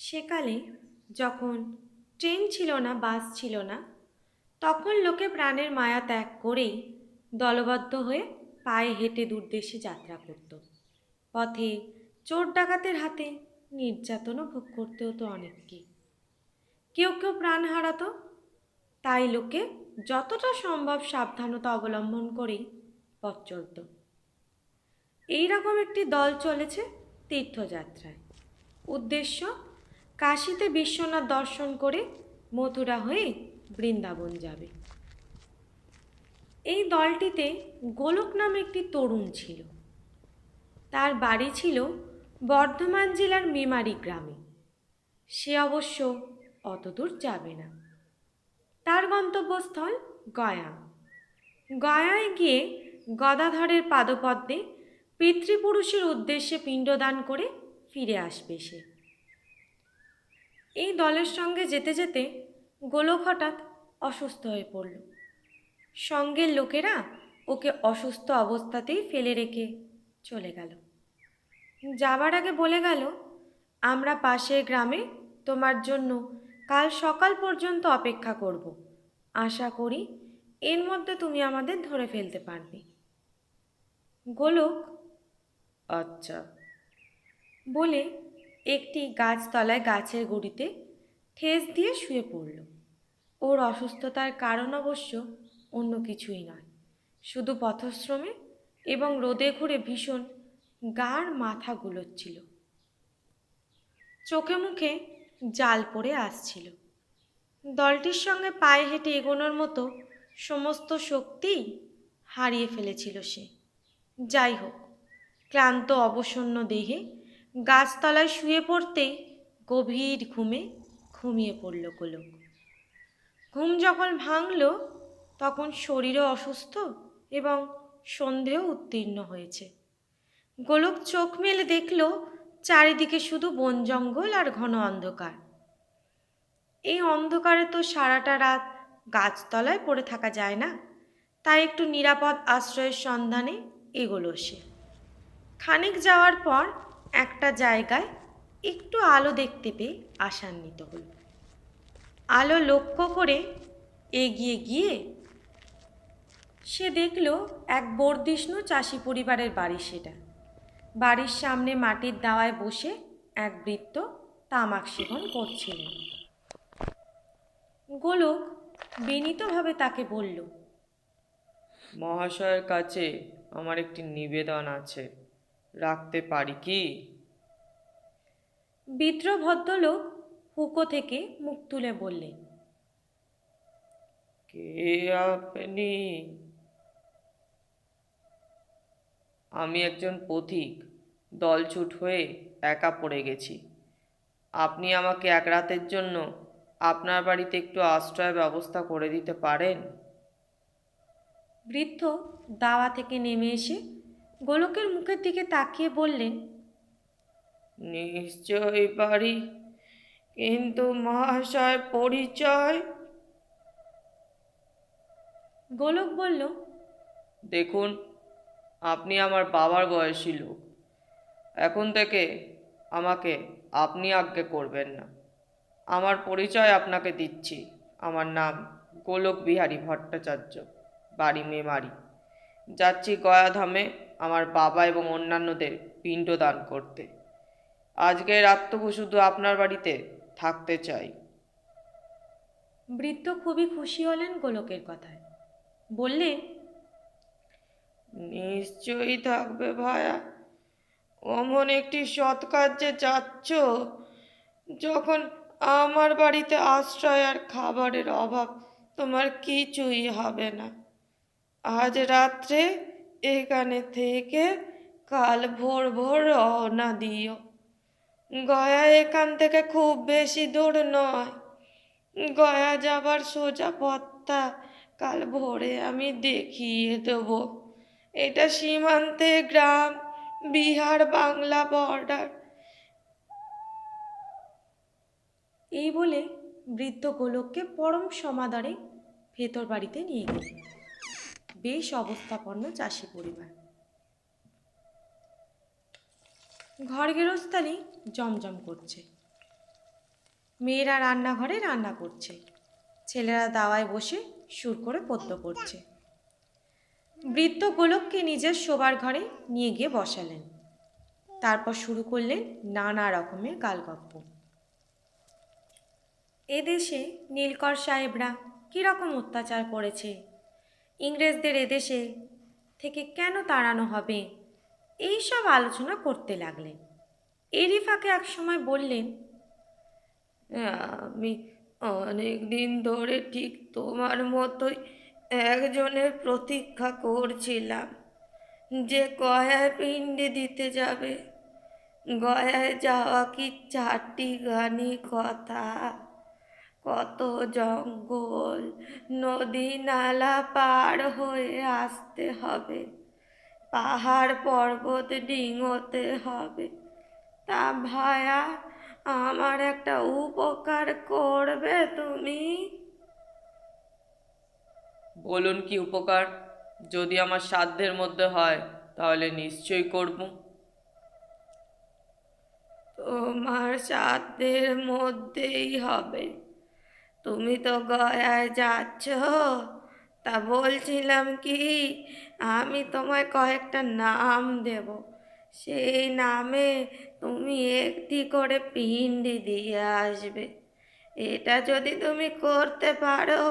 সেকালে যখন ট্রেন ছিল না, বাস ছিল না, তখন লোকে প্রাণের মায়া ত্যাগ করেই দলবদ্ধ হয়ে পায়ে হেঁটে দূরদেশে যাত্রা করত। পথে চোর ডাকাতের হাতে নির্যাতনও ভোগ করতে হতো অনেককে। কেউ কেউ প্রাণ হারাতো। তাই লোকে যতটা সম্ভব সাবধানতা অবলম্বন করেই পথ চলত। এইরকম একটি দল চলেছে তীর্থযাত্রায়। উদ্দেশ্য কাশীতে বিশ্বনাথ দর্শন করে মথুরা হয়ে বৃন্দাবন যাবে। এই দলটিতে গোলক নামে একটি তরুণ ছিল। তার বাড়ি ছিল বর্ধমান জেলার মেমারি গ্রামে। সে অবশ্য অতদূর যাবে না। তার গন্তব্যস্থল গয়া। গয়ায় গিয়ে গদাধরের পাদপদ্মে পিতৃপুরুষের উদ্দেশ্যে পিণ্ডদান করে ফিরে আসবে সে। এই দলের সঙ্গে যেতে যেতে গোলক হঠাৎ অসুস্থ হয়ে পড়ল। সঙ্গের লোকেরা ওকে অসুস্থ অবস্থাতেই ফেলে রেখে চলে গেল। যাবার আগে বলে গেল, আমরা পাশের গ্রামে তোমার জন্য কাল সকাল পর্যন্ত অপেক্ষা করব। আশা করি এর মধ্যে তুমি আমাদের ধরে ফেলতে পারবে। গোলক আচ্ছা বলে একটি গাছতলায় গাছের গুঁড়িতে ঠেস দিয়ে শুয়ে পড়ল। ওর অসুস্থতার কারণ অবশ্য অন্য কিছুই নয়, শুধু পথশ্রমে এবং রোদে ঘুরে ভীষণ গাঢ় মাথা গুলোচ্ছিল। চোখে মুখে জাল পড়ে আসছিল। দলটির সঙ্গে পায়ে হেঁটে এগোনোর মতো সমস্ত শক্তি হারিয়ে ফেলেছিল সে। যাই হোক, ক্লান্ত অবসন্ন দেহে গাছতলায় শুয়ে পড়তেই গভীর ঘুমে ঘুমিয়ে পড়ল গোলক। ঘুম যখন ভাঙল তখন শরীরও অসুস্থ এবং সন্ধেও উত্তীর্ণ হয়েছে। গোলক চোখ মেলে দেখল চারিদিকে শুধু বন জঙ্গল আর ঘন অন্ধকার। এই অন্ধকারে তো সারাটা রাত গাছতলায় পড়ে থাকা যায় না, তাই একটু নিরাপদ আশ্রয়ের সন্ধানে এগোলো সে। খানিক যাওয়ার পর একটা জায়গায় একটু আলো দেখতে পেয়ে আশান্বিত হল। আলো লক্ষ্য করে এগিয়ে গিয়ে সে দেখল এক বর্ধিষ্ণু চাষি পরিবারের বাড়ি সেটা। বাড়ির সামনে মাটির দাওয়ায় বসে এক বৃদ্ধ তামাক সেবন করছিলেন। গোলক বিনীতভাবে তাকে বলল, মহাশয়ের কাছে আমার একটি নিবেদন আছে, রাখতে পারি কি? বৃদ্ধ ভদ্রলোক হুঁকো থেকে মুখ তুলে বললেন, কে আপনি? আমি একজন পথিক, দলছুট হয়ে একা পড়ে গেছি। আপনি আমাকে এক রাতের জন্য আপনার বাড়িতে একটু আশ্রয়ের ব্যবস্থা করে দিতে পারেন? বৃদ্ধ দাওয়া থেকে নেমে এসে গোলকের মুখের দিকে তাকিয়ে বললেন, নিশ্চয়ই পারি, কিন্তু মহাশয় পরিচয়? গোলক বলল, দেখুন, আপনি আমার বাবার বয়সী লোক। এখন থেকে আমাকে আপনি আজ্ঞে করবেন না। আমার পরিচয় আপনাকে দিচ্ছি। আমার নাম গোলক বিহারী ভট্টাচার্য, বাড়ি মেমারি। যাচ্ছি গয়াধামে আমার বাবা এবং অন্যান্যদের পিণ্ডদান করতে। আজকের রাতটুকু শুধু আপনার বাড়িতে থাকতে চাই। বৃদ্ধ খুবই খুশি হলেন গোলকের কথায়। বললেন, নিশ্চয়ই থাকবে ভায়া। অমন একটি সৎ কার্যে যাচ্ছ যখন আমার বাড়িতে আশ্রয় আর খাবারের অভাব তোমার কিছুই হবে না। আজ রাত্রে এখানে থেকে কাল ভোর ভোর রওনা দিও। গয়া এখান থেকে খুব বেশি দূর নয়। গয়া যাবার সোজা পথটা কাল ভোরে আমি দেখিয়ে দেব। এটা সীমান্তে গ্রাম, বিহার বাংলা বর্ডার। এই বলে বৃদ্ধ গোলককে পরম সমাদরে ভেতর বাড়িতে নিয়ে গেলেন। বেশ অবস্থাপন্ন চাষি পরিবার। ঘর গেরস্তালি জমজম করছে। মেয়েরা রান্নাঘরে রান্না করছে, ছেলেরা দাওয়ায় বসে সুর করে পদ্য করছে। বৃদ্ধ গোলককে নিজের শোবার ঘরে নিয়ে গিয়ে বসালেন। তারপর শুরু করলেন নানা রকমের গালগপ্প। এদেশে নীলকর সাহেবরা কীরকম অত্যাচার করেছে, ইংরেজদের এদেশে থেকে কেন তাড়ানো হবে, এই সব আলোচনা করতে লাগলেন। এরই ফাঁকে একসময় বললেন, আমি অনেক দিন ধরে ঠিক তোমার মতোই একজনের প্রতীক্ষা করছিলাম, যে গয়ায় পিণ্ডি দিতে যাবে। গয়ায় যাওয়া কি চারটি গানি কথা, কত জঙ্গল, নদী নালা পার হয়ে আসতে হবে, পাহাড় পর্বত ডিঙোতে হবে। তা ভায়া, আমার একটা উপকার করবে তুমি? বলুন কি উপকার? যদি আমার সাধ্যের মধ্যে হয় তাহলে নিশ্চয়ই করব। তোমার সাধ্যের মধ্যেই হবে। তুমি তো গয়ায় যাচ্ছ, তা বলছিলাম কি, আমি তোমায় কয়েকটা নাম দেব, সেই নামে তুমি একটি করে পিণ্ডি দিয়ে আসবে। এটা যদি তুমি করতে পারো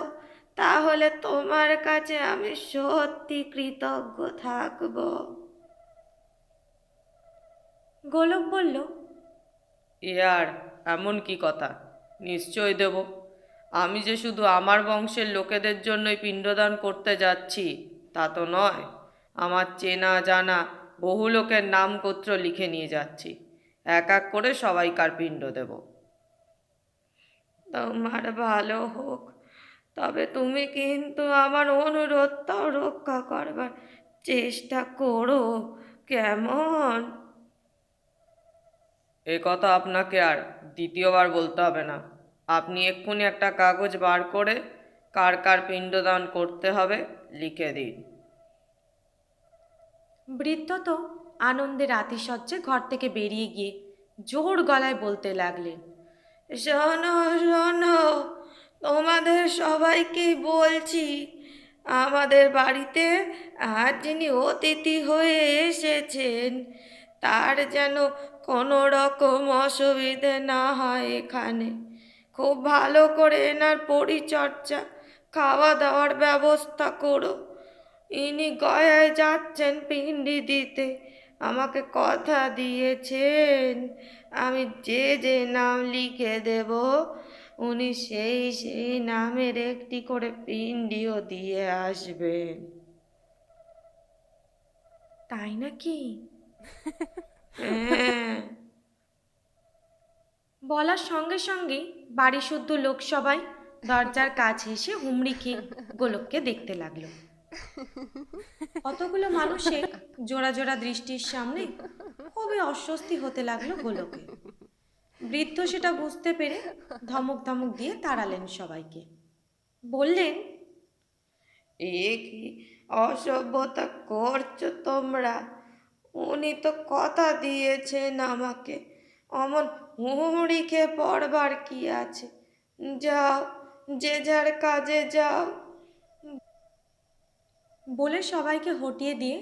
তাহলে তোমার কাছে আমি সত্যি কৃতজ্ঞ থাকব। গোলক বলল, এ আর এমন কি কথা, নিশ্চয় দেব। আমি যে শুধু আমার বংশের লোকেদের জন্যই পিণ্ডদান করতে যাচ্ছি তা তো নয়, আমার চেনা জানা বহু লোকের নাম গোত্র লিখে নিয়ে যাচ্ছি। এক এক করে সবাইকার পিণ্ড দেব। তোমার ভালো হোক, তবে তুমি কিন্তু আমার অনুরোধটাও রক্ষা করবার চেষ্টা করো, কেমন? এ কথা আপনাকে আর দ্বিতীয়বার বলতে হবে না। আপনি এক্ষুনি একটা কাগজ বার করে কার কার পিণ্ডদান করতে হবে লিখে দিন। বৃদ্ধ তো আনন্দে রাতিশয্যে ঘর থেকে বেরিয়ে গিয়ে জোর গলায় বলতে লাগলেন, শোনো শোনো, তোমাদের সবাইকেই বলছি, আমাদের বাড়িতে আজ যিনি অতিথি হয়ে এসেছেন তার যেন কোনো রকম অসুবিধে না হয়। এখানে খুব ভালো করে এনার পরিচর্যা, খাওয়া দাওয়ার ব্যবস্থা করো। ইনি গয়ায় যাচ্ছেন পিণ্ডি দিতে, আমাকে কথা দিয়েছেন আমি যে যে নাম লিখে দেব উনি সেই সেই নামের একটি করে পিণ্ডিও দিয়ে আসবেন। তাই নাকি? হ্যাঁ। বলার সঙ্গে সঙ্গেই বাড়ি শুদ্ধ লোক সবাই দরজার কাছে এসে হুমড়ি খেয়ে গোলককে দেখতে লাগলো। অতগুলো মানুষের জোড়া জোড়া দৃষ্টির সামনে খুবই অস্বস্তি হতে লাগলো গোলকে। বৃদ্ধ সেটা বুঝতে পেরে ধমক ধমক দিয়ে তাড়ালেন সবাইকে। বললেন, এ কি অসভ্যতা করছো তোমরা? উনি তো কথা দিয়েছেন আমাকে, অমন হুমড়ি খেয়ে পড়বার কি আছে? যাও, যে যার কাজে যাও। বলে সবাইকে হটিয়ে দিয়ে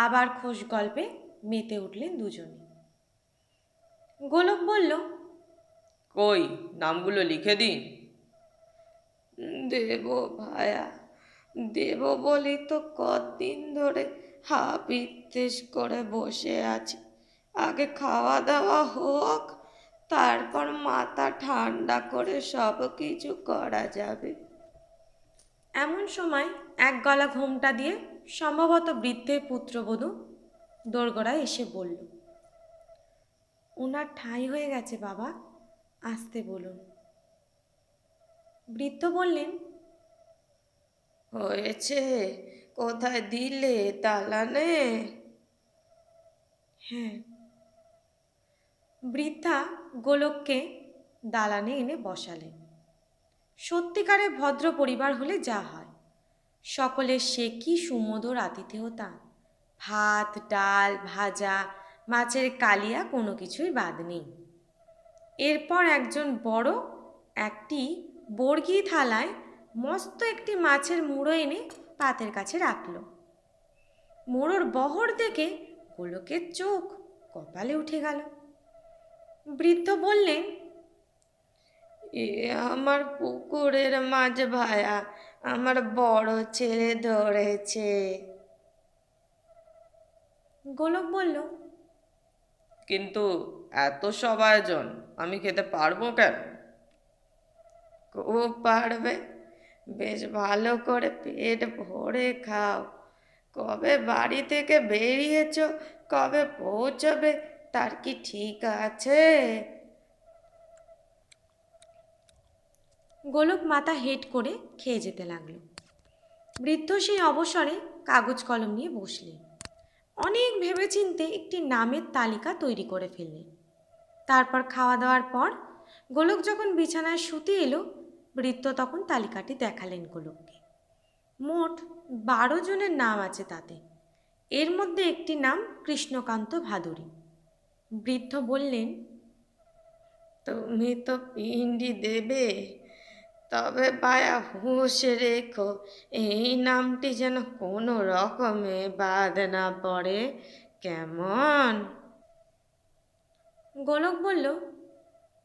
আবার খোশ গল্পে মেতে উঠলেন দুজনে। গোলক বলল, কই নামগুলো লিখে দিন। দেব ভায়া, দেব বলি তো কতদিন ধরে হাপিত্তেশ করে বসে আছি। আগে খাওয়া দাওয়া হোক, তারপর মাথা ঠান্ডা করে সব কিছু করা যাবে। এমন সময় এক গলা ঘোমটা দিয়ে সম্ভবত বৃদ্ধের পুত্রবধূ দোরগোড়ায় এসে বলল, ওনার ঠাঁই হয়ে গেছে বাবা, আসতে বলুন। বৃদ্ধ বললেন, হয়েছে? কোথায় দিলে, দালানে? হ্যাঁ। বৃদ্ধা গোলককে দালানে এনে বসালেন। সত্যিকারের ভদ্র পরিবার হলে যা হয়, সকলের সে কি সুমধুর আতিথেয়তা। ভাত ডাল ভাজা মাছের কালিয়া কোনো কিছুই বাদ নেই। এরপর একজন বড় একটি বর্গি থালায় মস্ত একটি মাছের মুড়ো এনে পাতের কাছে রাখল। মুড়োর বহর দেখে গোলকের চোখ কপালে উঠে গেল। বৃদ্ধ বললেন, এ আমার পুকুরের মাছ ভায়া, আমার বড় ছেলে ধরেছে। গোলক বলল, কিন্তু এত সব আয়োজন আমি খেতে পারবো কেন? খুব পারবে, বেশ ভালো করে পেট ভরে খাও। কবে বাড়ি থেকে বেরিয়েছো, কবে পৌঁছবে তার কি ঠিক আছে? গোলক মাথা হেঁট করে খেয়ে যেতে লাগলো। বৃদ্ধ সেই অবসরে কাগজ কলম নিয়ে বসলেন। অনেক ভেবেচিন্তে একটি নামের তালিকা তৈরি করে ফেললেন। তারপর খাওয়া দাওয়ার পর গোলক যখন বিছানায় শুতে এলো, বৃদ্ধ তখন তালিকাটি দেখালেন গোলককে। মোট 12 জনের নাম আছে তাতে। এর মধ্যে একটি নাম কৃষ্ণকান্ত ভাদুরী। বৃদ্ধ বললেন, তুমি তো পিণ্ডি দেবে, তবে বায়া হুঁশ রেখো, এই নামটি যেন কোনো রকমে বাদ না পড়ে, কেমন? গোলক বলল,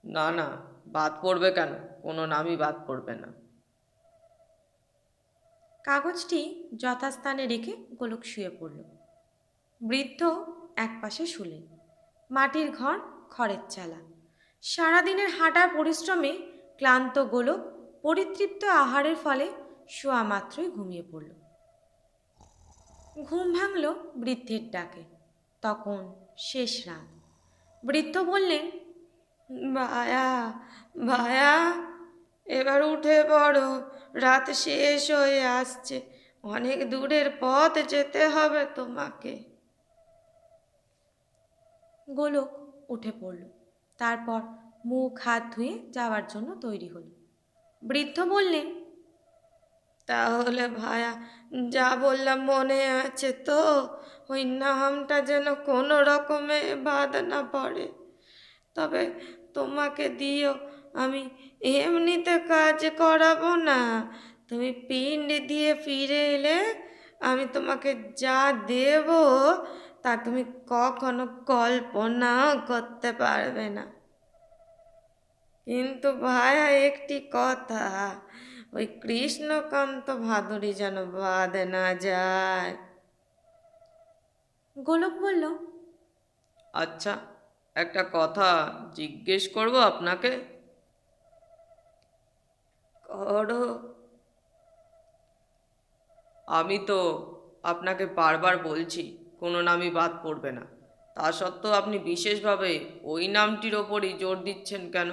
না না, বাদ পড়বে কেন? কোনো নামই বাদ পড়বে না। কাগজটি যথাস্থানে রেখে গোলক শুয়ে পড়ল। বৃদ্ধ একপাশে শুলেন। মাটির ঘর, খড়ের চালা। সারাদিনের হাঁটার পরিশ্রমে ক্লান্ত গোলক পরিতৃপ্ত আহারের ফলে শোয়া মাত্রই ঘুমিয়ে পড়ল। ঘুম ভাঙল বৃদ্ধের ডাকে। তখন শেষ রাত। বৃদ্ধ বললেন, ভায়া ভায়া, এবার উঠে পড়ো, রাত শেষ হয়ে আসছে, অনেক দূরের পথ যেতে হবে তোমাকে। গোলক উঠে পড়ল। তারপর মুখ হাত ধুয়ে যাওয়ার জন্য তৈরি হলো। বৃদ্ধ বললেন, তাহলে ভায়া, যা বললাম মনে আছে তো? ওই নামটা যেন কোনো রকমে বাদ না পড়ে। তবে তোমাকে দিও, আমি এমনিতে কাজ করাবো না। তুমি পিণ্ড দিয়ে ফিরে এলে আমি তোমাকে যা দেব তা তুমি কখনো কল্পনাও করতে পারবে না। কিন্তু ভায়া, একটি কথা, ওই কৃষ্ণকান্ত ভাদুরী যেন বাদ না যায়। গোলক বলল, আচ্ছা, একটা কথা জিজ্ঞেস করব আপনাকে? করো। আমি তো আপনাকে বারবার বলছি কোনো নামই বাদ পড়বে না, তা সত্ত্বেও আপনি বিশেষভাবে ওই নামটির ওপরই জোর দিচ্ছেন কেন?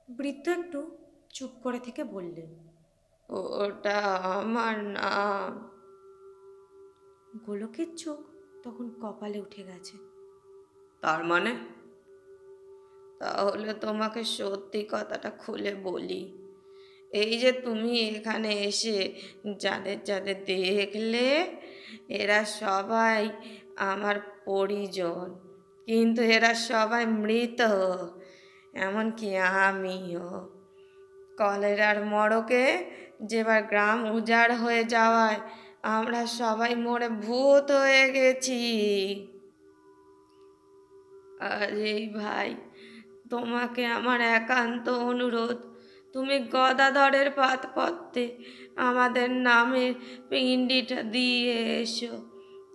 বৃদ্ধ একটু চুপ করে থেকে বললেন, ওটা আমার নাম। গোলকের চোখ তখন কপালে উঠে গেছে। তার মানে? তাহলে তোমাকে সত্যি কথাটা খুলে বলি। এই যে তুমি এখানে এসে যাদের যাদের দেখলে, এরা সবাই আমার পরিজন, কিন্তু এরা সবাই মৃত, এমনকি আমিও। কলেরার মড়কে যেবার গ্রাম উজাড় হয়ে যাওয়ায় আমরা সবাই মরে ভূত হয়ে গেছি। আর এই ভাই, তোমাকে আমার একান্ত অনুরোধ, তুমি গদাধরের পাতপত্রে আমাদের নামের পিণ্ডিটা দিয়ে এসো,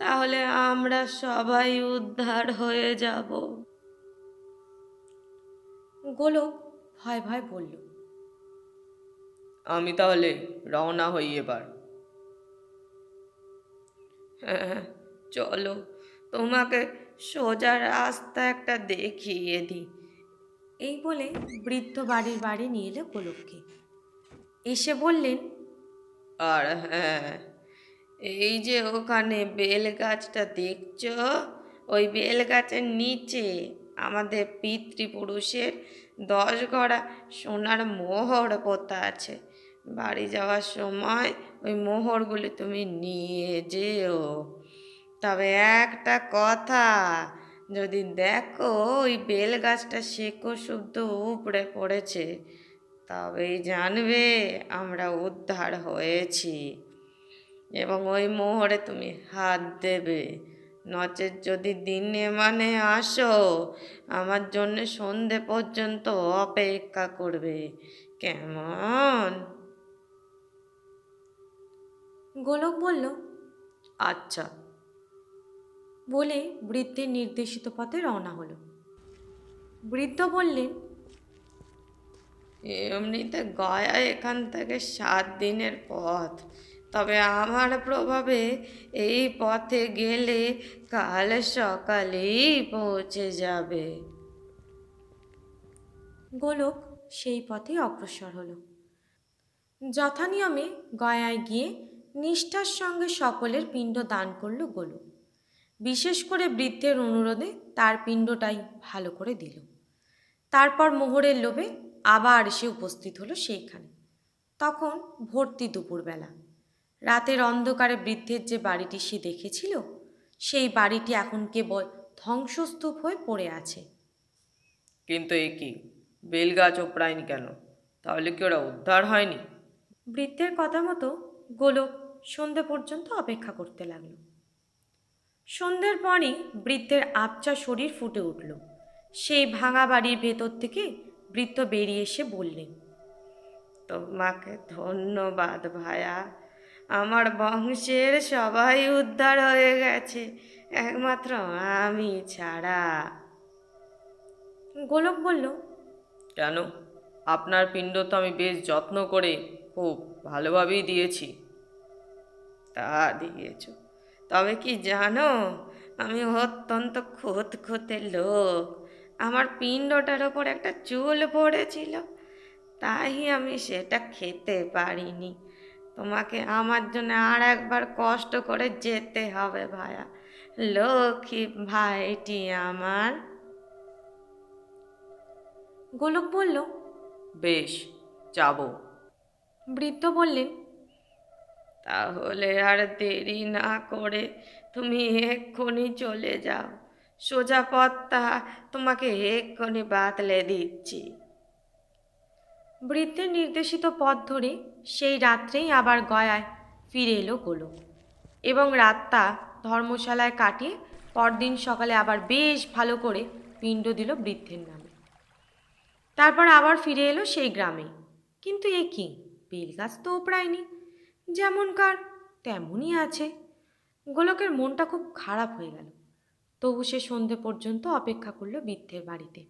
তাহলে আমরা সবাই উদ্ধার হয়ে যাব। গোলক ভয় ভয় বলল, আমি তাহলে রওনা হই এবার। হ্যাঁ, চলো, তোমাকে সোজা রাস্তা একটা দেখিয়ে দিই। এই বলে বৃদ্ধ বাড়ির বাড়ি নিয়ে এলো গোলককে। এসে বললেন, আর হ্যাঁ, এই যে ওখানে বেল গাছটা দেখছো, ওই বেল গাছের নিচে আমাদের পিতৃপুরুষের 10 গড়া সোনার মোহর পোতা আছে। বাড়ি যাওয়ার সময় ওই মোহরগুলি তুমি নিয়ে যেও। তবে একটা কথা, যদি দেখো ওই বেল গাছটা শেকড় শুদ্ধ উপড়ে পড়েছে, তবেই জানবে আমরা উদ্ধার হয়েছি, এবং ওই মোহরে তুমি হাত দেবে। নচেৎ যদি দিনে মানে আসো, আমার জন্য সন্ধে পর্যন্ত অপেক্ষা করবে, কেমন? গোলক বলল, আচ্ছা, বলে বৃদ্ধের নির্দেশিত পথে রওনা হলো। বৃদ্ধ বললেন, এমনিতে গয়া এখান থেকে 7 দিনের পথ, তবে আমার প্রভাবে এই পথে গেলে কাল সকালেই পৌঁছে যাবে। গোলক সেই পথে অগ্রসর হলো। যথানিয়মে গয়ায় গিয়ে নিষ্ঠার সঙ্গে সকলের পিণ্ড দান করল গোলক। বিশেষ করে বৃদ্ধের অনুরোধে তার পিণ্ডটাই ভালো করে দিল। তারপর মোহরের লোভে আবার এসে উপস্থিত হলো সেইখানে। তখন ভর্তি দুপুরবেলা। রাতের অন্ধকারে বৃদ্ধের যে বাড়িটি সে দেখেছিল, সেই বাড়িটি এখন কেবল ধ্বংসস্তূপ হয়ে পড়ে আছে। কিন্তু এ কি, বেলগাছ ওপড়ায়নি কেন? তাহলে কি ওরা উদ্ধার হয়নি? বৃদ্ধের কথা মতো গোলক সন্ধে পর্যন্ত অপেক্ষা করতে লাগলো। সন্ধ্যের পরই বৃদ্ধের আবছা শরীর ফুটে উঠল। সেই ভাঙা বাড়ির ভেতর থেকে বৃদ্ধ বেরিয়ে এসে বললেন, তোমাকে ধন্যবাদ ভায়া, আমার বংশের সবাই উদ্ধার হয়ে গেছে, একমাত্র আমি ছাড়া। গোলক বলল, কেন? আপনার পিণ্ড তো আমি বেশ যত্ন করে খুব ভালোভাবেই দিয়েছি। তা দিয়েছ, তবে কি জানো, আমি অত্যন্ত খুঁতখুঁতে লোক। আমার পিণ্ডটার ওপর একটা চুল পড়েছিল, তাই আমি সেটা খেতে পারিনি। তোমাকে আমার জন্য আর একবার কষ্ট করে যেতে হবে ভায়া, লক্ষ্মী ভাইটি আমার। গোলক বলল, বেশ, যাব। বৃদ্ধ বললেন, তাহলে আর দেরি না করে তুমি এক্ষুনি চলে যাও, সোজা পথটা তোমাকে এক্ষুনি বাতলে দিচ্ছি। বৃদ্ধের নির্দেশিত পথ ধরে সেই রাত্রেই আবার গয়ায় ফিরে এলো গোলক, এবং রাতটা ধর্মশালায় কাটিয়ে পরদিন সকালে আবার বেশ ভালো করে পিণ্ড দিল বৃদ্ধের নামে। তারপর আবার ফিরে এলো সেই গ্রামে। কিন্তু এ কি, বেলগাছ তো ওপড়ায়নি, যেমনকার তেমনই আছে। গোলকের মনটা খুব খারাপ হয়ে গেল। তবু সে সন্ধে পর্যন্ত অপেক্ষা করলো বৃদ্ধের বাড়িতে।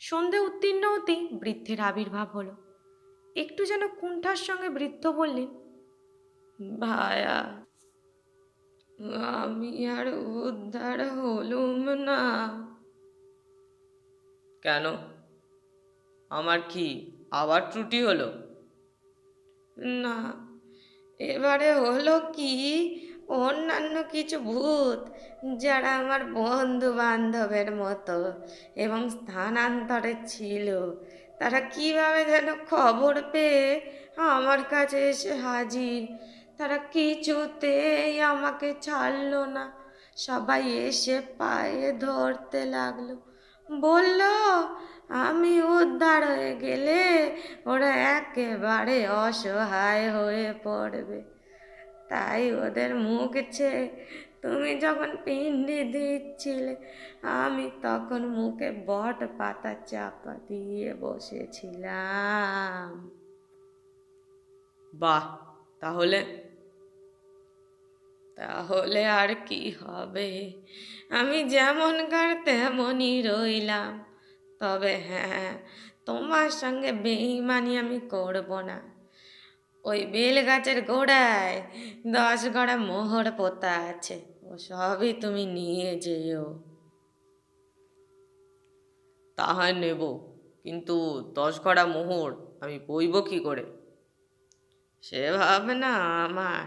সন্ধে উত্তীর্ণ হতেই বৃদ্ধের আবির্ভাব হলো। একটু যেন কুণ্ঠার সঙ্গে বৃদ্ধ বললেন, ভায়া, আমি আর উদ্ধার হলুম না। কেন? আমার কি আবার ত্রুটি হলো? না, এবারে হলো কি, অন্যান্য কিছু ভূত যারা আমার বন্ধু বান্ধবের মতো এবং স্থানান্তরে ছিল, তারা কিভাবে যেন খবর পেয়ে আমার কাছে এসে হাজির। তারা কিছুতেই আমাকে ছাড়লো না। সবাই এসে পায়ে ধরতে লাগলো, বলল আমি উদ্ধার হয়ে গেলে ওরা একেবারে অসহায় হয়ে পড়বে। তাই ওদের মুখ চেয়ে তুমি যখন পিণ্ডি দিচ্ছিলে, আমি তখন মুখে বট পাতা চাপা দিয়ে বসেছিলাম। বাহ, তাহলে? তাহলে আর কি হবে, আমি যেমনকার তেমনই রইলাম। তবে হ্যাঁ, তোমার সঙ্গে বেইমানি আমি করব না। ওই বেল গাছের গোড়ায় 10 গড়া মোহর পোতা আছে, ও সবই তুমি নিয়ে যেও। তাহা নেব, কিন্তু 10 গড়া মোহর আমি বইব কি করে? সে ভাবনা আমার।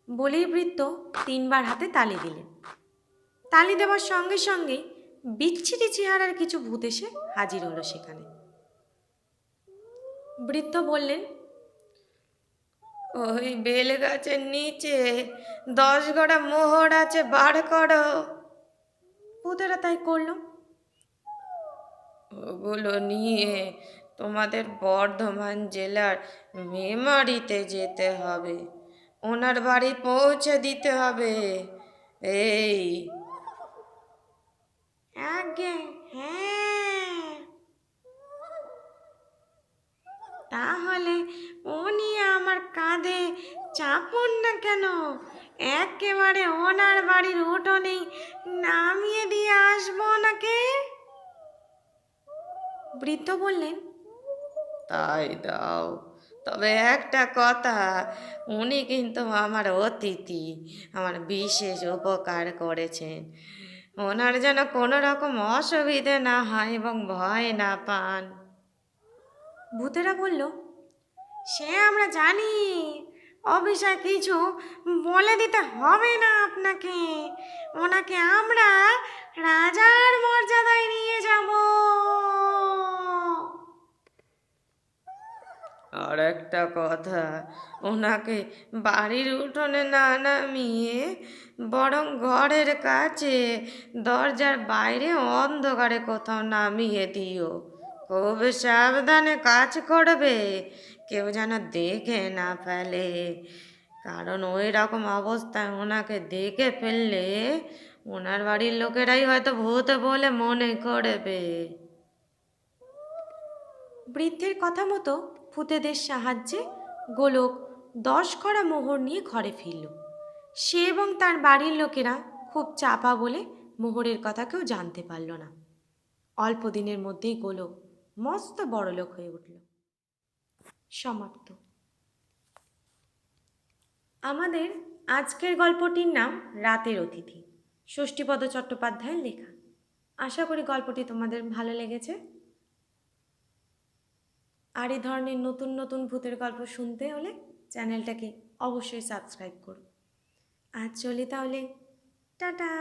বলেই বৃদ্ধ 3 বার হাতে তালি দিলেন। তালি দেওয়ার সঙ্গে সঙ্গে বিচ্ছিরি চেহারার কিছু ভূত এসে হাজির হলো সেখানে। বৃদ্ধ বললেন, ওই বেল গাছের নিচে 10 গড়া মোহর আছে, বার করো। ভূতেরা তাই করলো। ওগুলো নিয়ে তোমাদের বর্ধমান জেলার মেমারিতে যেতে হবে, ওনার বাড়ি পৌঁছে দিতে হবে। এই আগে হ্যাঁ, তাহলে উনি আমার কাঁধে চাপুন না কেন, একেবারে ওনার বাড়ির উঠোনেই নামিয়ে দিয়ে আসবো ওনাকে। বৃদ্ধ বললেন, তাই দাও, তবে একটা কথা, উনি কিন্তু আমার অতিথি, আমার বিশেষ উপকার করেছেন। ওনার যেন কোনো রকম অসুবিধে না হয় এবং ভয় না পান। ভূতেরা বলল, সে আমরা জানি, অবিষয় কিছু বলে দিতে হবে না আপনাকে, ওনাকে আমরা রাজার মর্যাদায় নিয়ে যাব। আর একটা কথা, ওনাকে বাড়ির উঠোনে না নামিয়ে বরং ঘরের কাছে দরজার বাইরে অন্ধকারে কোথাও নামিয়ে দিও। খুব সাবধানে কাজ করবে, কেউ যেন দেখে না ফেলে, কারণ ওই রকম অবস্থায় ওনাকে দেখে ফেললে ওনার বাড়ির লোকেরাই হয়তো ভূত বলে মনে করবে। বৃদ্ধের কথা মতো ভূতেদের সাহায্যে গোলক 10 কড়া মোহর নিয়ে ঘরে ফিরল। সে এবং তার বাড়ির লোকেরা খুব চাপা বলে মোহরের কথা কেউ জানতে পারল না। অল্প দিনের মধ্যেই গোলক মস্ত বড়লোক হয়ে উঠল। সমাপ্ত। আমাদের আজকের গল্পটির নাম রাতের অতিথি, ষষ্ঠীপদ চট্টোপাধ্যায়ের লেখা। আশা করি গল্পটি তোমাদের ভালো লেগেছে। আর এই ধরনের নতুন নতুন ভূতের গল্প শুনতে হলে চ্যানেলটাকে অবশ্যই সাবস্ক্রাইব করো। আজ চলি তাহলে, টাটা।